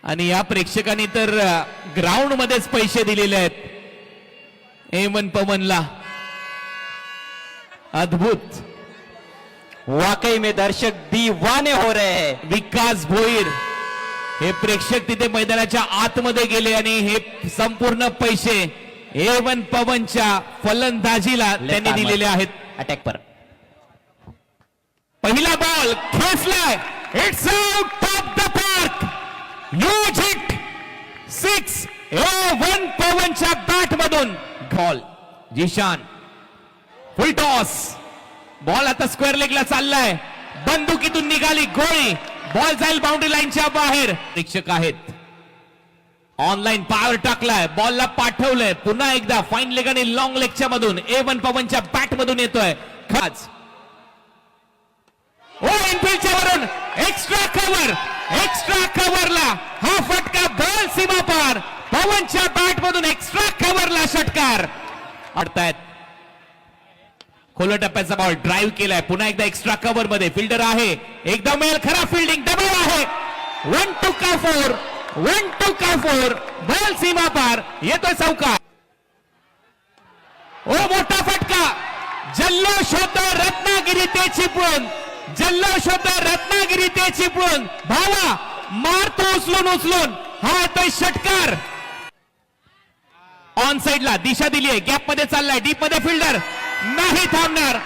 आणि या प्रेक्षकांनी तर ग्राउंड मध्येच पैसे दिलेले आहेत एमन पवनला। अद्भुत, वाकई में दर्शक दीवाने हो रहे हैं। विकास भोईर हे प्रेक्षक तिथे मैदानाच्या आतमध्ये गेले आणि हे संपूर्ण पैसे एमन पवनच्या फलंदाजीला त्यांनी दिलेले आहेत। अटॅक पर पहिला बॉल खेचलाय, it's out of the park, huge hit, 6 एमन पवनच्या बॅट मधून ball. Zeeshan full toss, ball आता स्क्वेअर लेगला चाललाय, बंदुकीतून निघाली गोळी, बॉल जाईल बाउंड्री लाईनच्या बाहेर। प्रेक्षक आहेत, ऑनलाईन पॉवर टाकलाय, बॉलला पाठवलंय, पुन्हा एकदा फाईन लेग आणि लॉंग लेगच्या मधून एमन पवनच्या बॅट मधून येतोय खाज। ओ इनफिल्डच्या वरून एक्स्ट्रा कव्हरला हा फटका, बॉल सीमा पार, पवनच्या बॅट मधून एक्स्ट्रा कव्हरला षटकार। अडतायत खोल टप्प्याचा बॉल ड्राईव्ह केलाय, पुन्हा एकदा एक्स्ट्रा कव्हर मध्ये फिल्डर आहे, एकदम मेल खरा फिल्डिंग, डबल आहे, 1 टू का 4, बॉल सीमा पार, येतोय चौकार। ओ मोठा फटका, जल्लोष होतो रत्नागिरी ते चिपळूण, जल्लोष होतो रत्नागिरी ते चिपळूण, भावा मारतो उचलून, हा येतोय षटकार। ऑन साइडला दिशा दिलीये, गॅप मध्ये चाललाय, डीप मध्ये फिल्डर नाही थांबणार,